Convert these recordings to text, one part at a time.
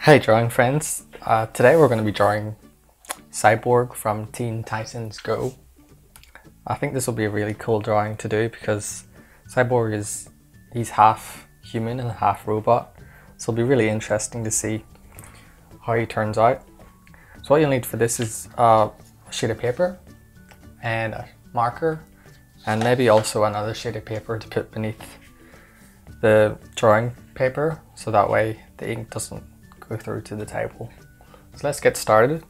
Hey drawing friends, today we're going to be drawing Cyborg from Teen Titans Go. I think this will be a really cool drawing to do because Cyborg he's half human and half robot, so it'll be really interesting to see how he turns out. So what you'll need for this is a sheet of paper and a marker and maybe also another sheet of paper to put beneath the drawing paper so that way the ink doesn't go through to the table. So let's get started.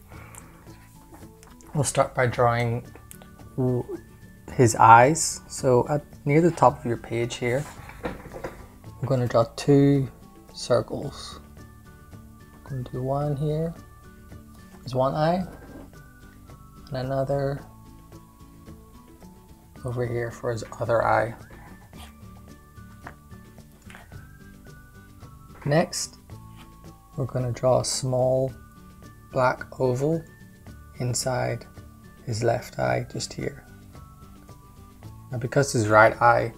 We'll start by drawing his eyes. So near the top of your page here, I'm going to draw two circles. I'm going to do one here is one eye and another over here for his other eye. Next, we're going to draw a small black oval inside his left eye, just here. Now because his right eye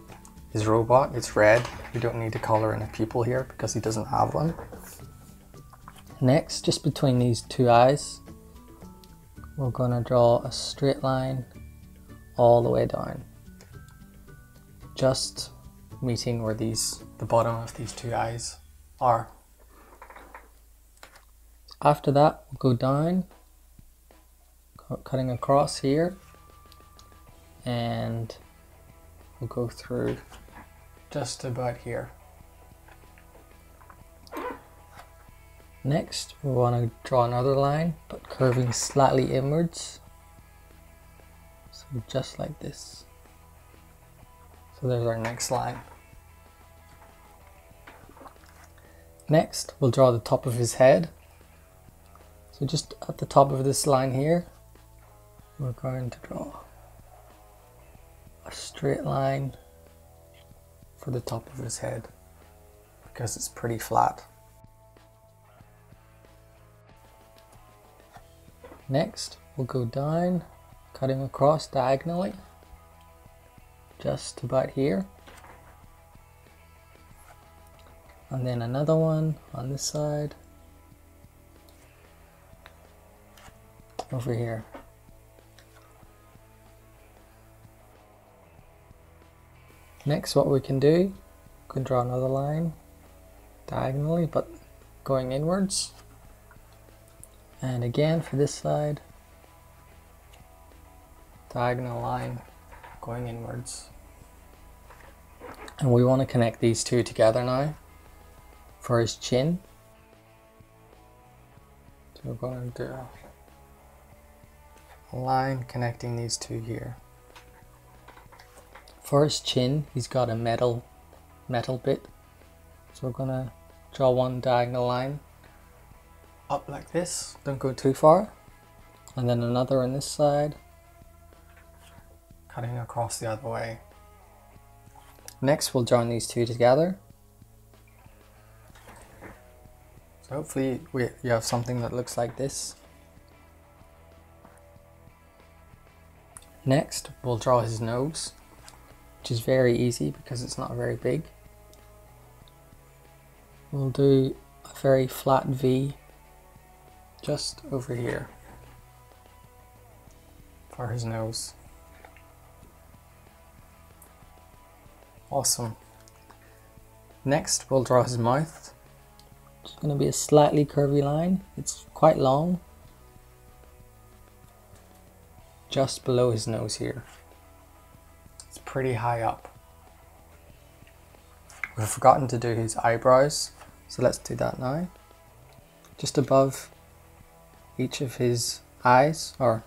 is robot, it's red, we don't need to color in a pupil here because he doesn't have one. Next, just between these two eyes, we're going to draw a straight line all the way down, just meeting where the bottom of these two eyes are. After that, we'll go down, cutting across here, and we'll go through just about here. Next, we want to draw another line, but curving slightly inwards. So just like this. So there's our next line. Next, we'll draw the top of his head. So just at the top of this line here, we're going to draw a straight line for the top of his head because it's pretty flat. Next, we'll go down, cutting across diagonally, just about here. And then another one on this side, over here. Next, what we can do, we can draw another line diagonally but going inwards. And again for this side, diagonal line going inwards. And we want to connect these two together now for his chin. So we're going to do a line connecting these two here. For his chin, he's got a metal bit. So we're going to draw one diagonal line up like this, don't go too far. And then another on this side, cutting across the other way. Next, we'll join these two together. So hopefully you have something that looks like this. Next, we'll draw his nose, which is very easy because it's not very big. We'll do a very flat V just over here for his nose. Awesome. Next, we'll draw his mouth. It's going to be a slightly curvy line. It's quite long. Just below his nose here. It's pretty high up. We've forgotten to do his eyebrows, so let's do that now. Just above each of his eyes, or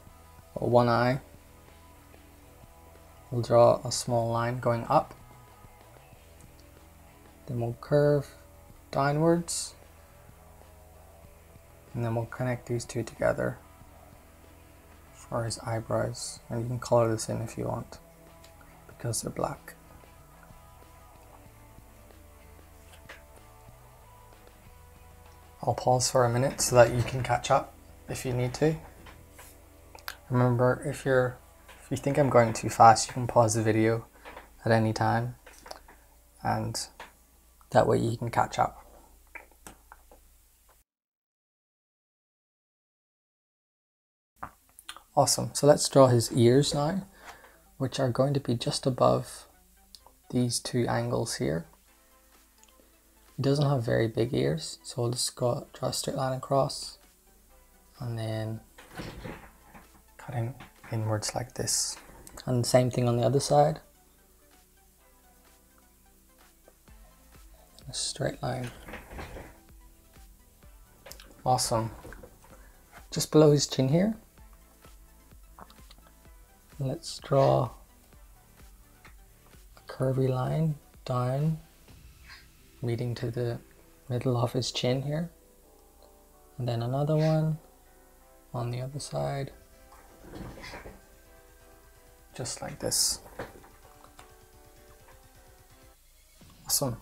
one eye, we'll draw a small line going up. Then we'll curve downwards, and then we'll connect these two together for his eyebrows. And you can color this in if you want because they're black. I'll pause for a minute so that you can catch up if you need to. Remember, if you think I'm going too fast, you can pause the video at any time and that way you can catch up. Awesome. So let's draw his ears now, which are going to be just above these two angles here. He doesn't have very big ears, so we'll just draw a straight line across and then cutting inwards like this. And the same thing on the other side. A straight line. Awesome. Just below his chin here, let's draw a curvy line down, meeting to the middle of his chin here, and then another one on the other side, just like this. Awesome.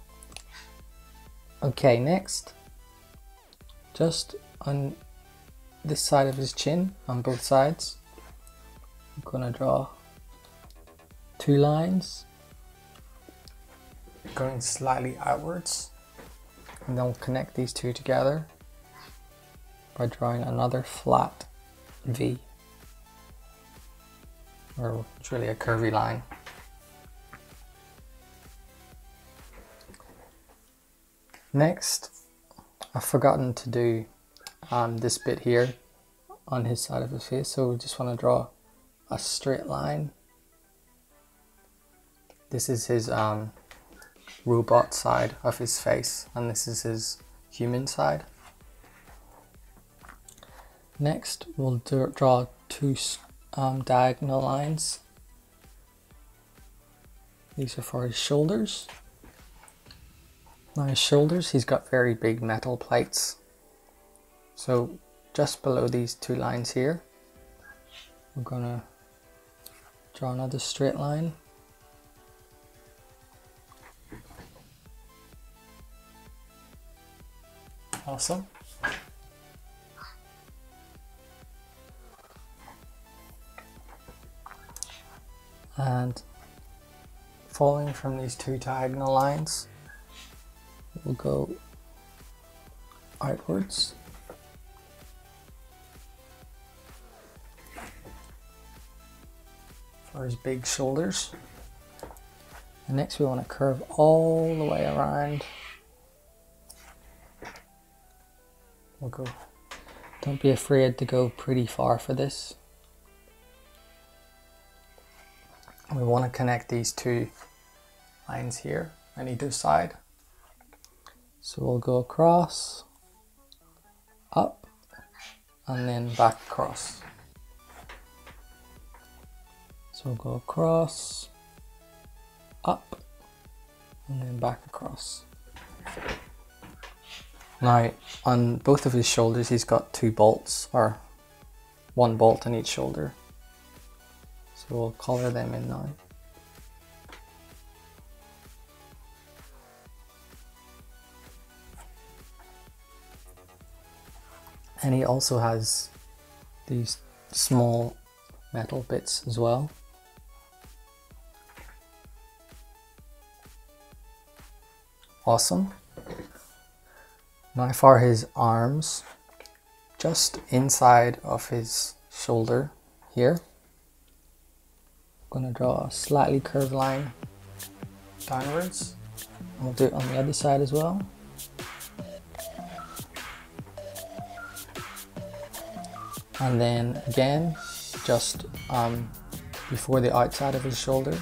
Okay, next, just on this side of his chin, on both sides, I'm going to draw two lines going slightly outwards, and then we'll connect these two together by drawing another flat V, or it's really a curvy line. Next, I've forgotten to do this bit here on his side of his face, so we just want to draw a straight line. This is his robot side of his face, and this is his human side. Next, we'll draw two diagonal lines. These are for his shoulders. Now his shoulders, he's got very big metal plates. So just below these two lines here, we're going to draw another straight line. Awesome. And following from these two diagonal lines, we'll go outwards. For his big shoulders. And next we want to curve all the way around. We'll go, don't be afraid to go pretty far for this. We want to connect these two lines here on either side. So we'll go across, up, and then back across. So we'll go across, up, and then back across. Now, on both of his shoulders, he's got two bolts, or one bolt on each shoulder. So we'll color them in now. And he also has these small metal bits as well. Awesome. Now for his arms, just inside of his shoulder here, I'm going to draw a slightly curved line downwards. And we'll do it on the other side as well. And then again, just before the outside of his shoulder,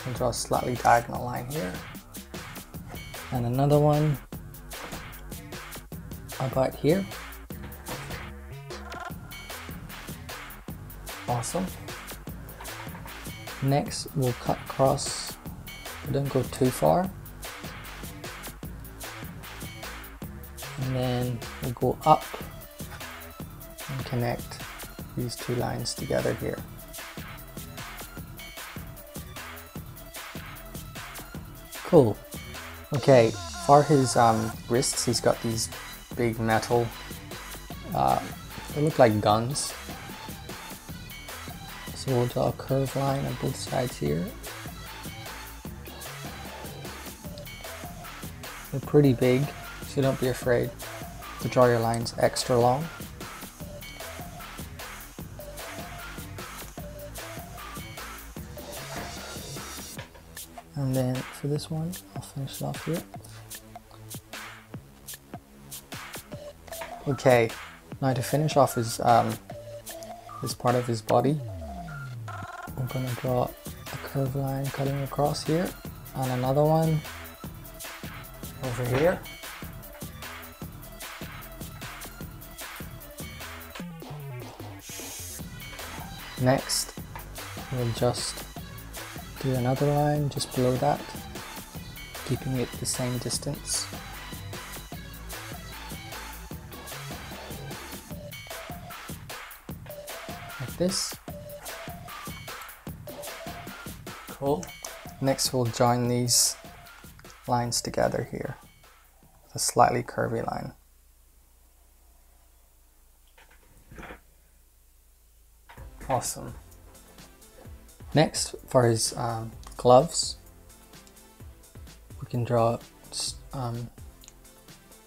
I'll draw a slightly diagonal line here. And another one about here. Awesome. Next, we'll cut across, but don't go too far. And then we'll go up and connect these two lines together here. Cool. Okay, for his wrists, he's got these big metal, they look like guns. So we'll draw a curved line on both sides here. They're pretty big, so don't be afraid to draw your lines extra long. And then for this one, I'll finish it off here. Okay, now to finish off his this part of his body, I'm gonna draw a curved line cutting across here, and another one over here. Next, we'll just do another line just below that, keeping it the same distance. Like this. Cool. Next we'll join these lines together here with a slightly curvy line. Awesome. Next, for his gloves, we can draw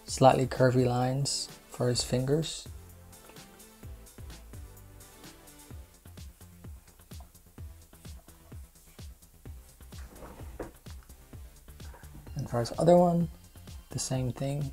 slightly curvy lines for his fingers. And for his other one, the same thing.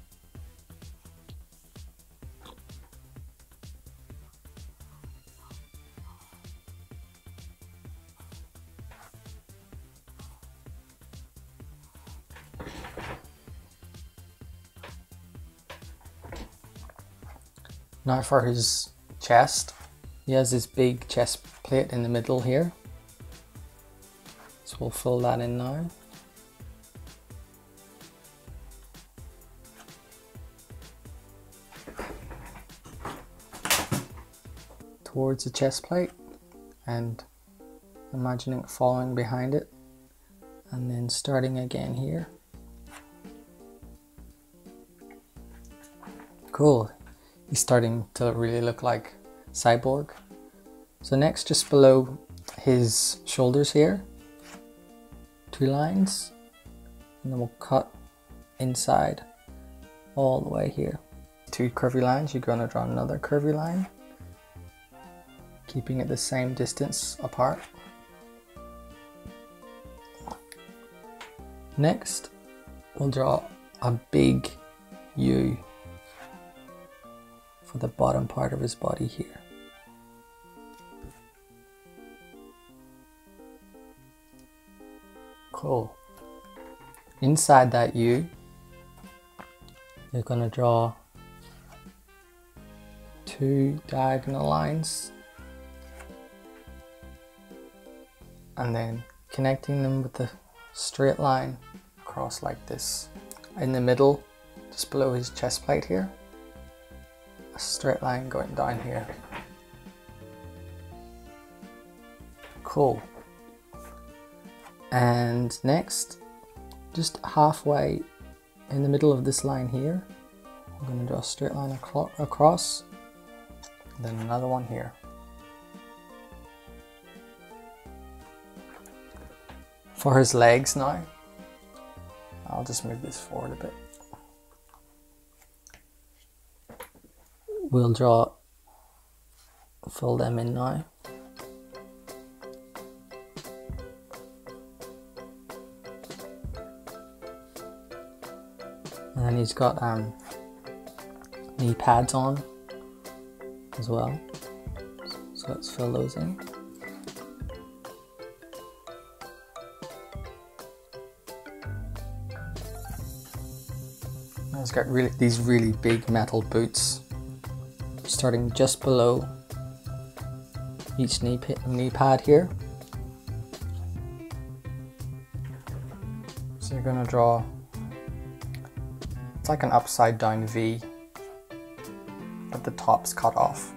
Now for his chest, he has this big chest plate in the middle here. So we'll fill that in now. Towards the chest plate, and imagining it following behind it, and then starting again here. Cool. He's starting to really look like Cyborg. So next, just below his shoulders here, 2 lines, and then we'll cut inside all the way here. 2 curvy lines, you're going to draw another curvy line, keeping it the same distance apart. Next, we'll draw a big U for the bottom part of his body here. Cool. Inside that U, you're going to draw 2 diagonal lines, and then connecting them with the straight line across like this. In the middle, just below his chest plate here, a straight line going down here. Cool. And next, just halfway in the middle of this line here, I'm going to draw a straight line across, and then another one here. For his legs now, I'll just move this forward a bit. We'll fill them in now. And then he's got knee pads on as well. So let's fill those in. And he's got these really big metal boots, starting just below each knee pad here. So you're going to draw, it's like an upside down V, but the top's cut off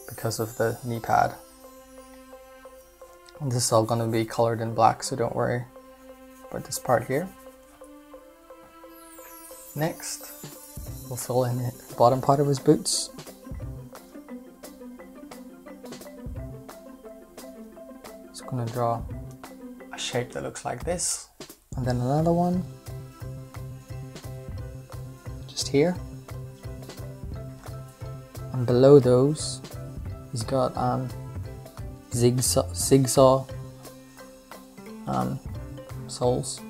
because of the knee pad. And this is all going to be colored in black, so don't worry about this part here. Next, we'll fill in the bottom part of his boots. Just going to draw a shape that looks like this, and then another one just here. And below those, he's got zigzag soles.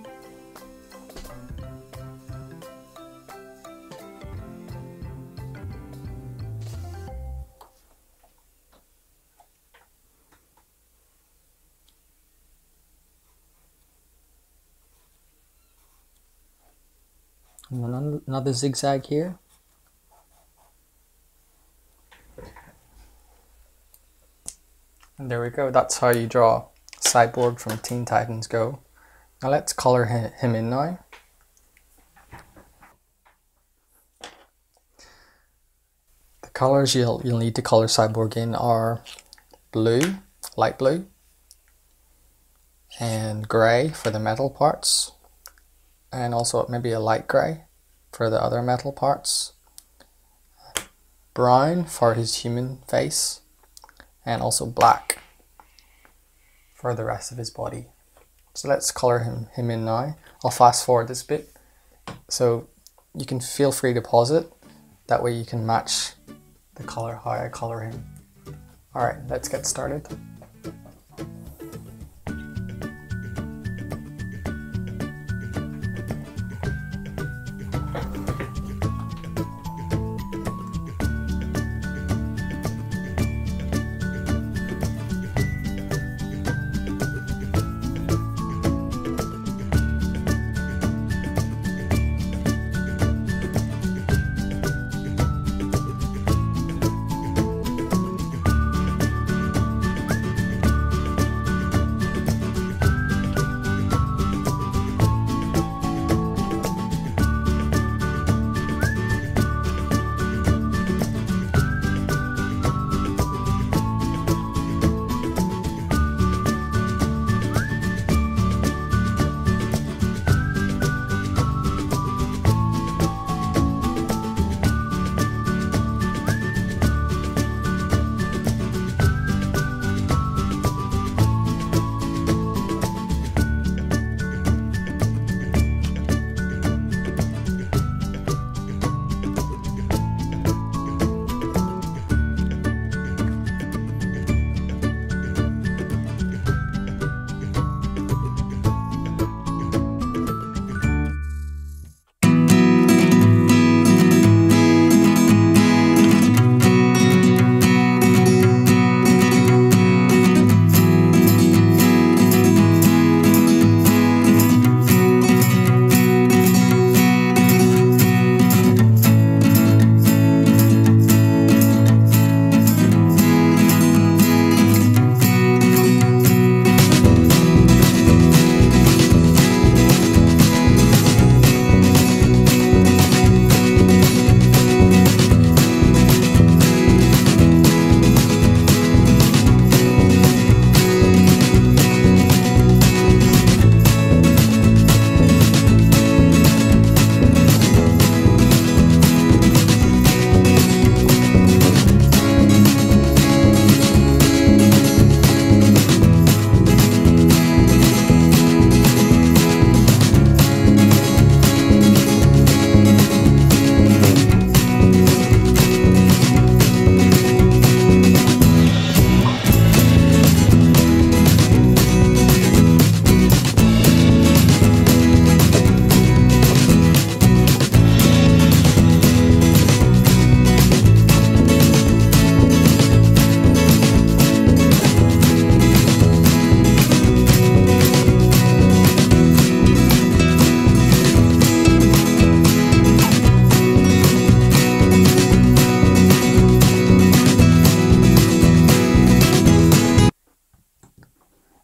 And then another zigzag here. And there we go, that's how you draw Cyborg from Teen Titans Go. Now let's color him in now. The colors you'll need to color Cyborg in are blue, light blue, and grey for the metal parts, and also maybe a light grey for the other metal parts, brown for his human face, and also black for the rest of his body. So let's color him in now. I'll fast forward this bit so you can feel free to pause it, that way you can match the color how I color him. Alright, let's get started.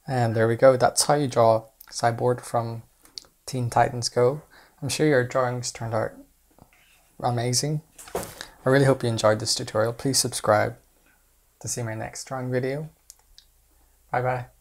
And there we go, that's how you draw Cyborg from Teen Titans Go. I'm sure your drawings turned out amazing. I really hope you enjoyed this tutorial. Please subscribe to see my next drawing video. Bye bye.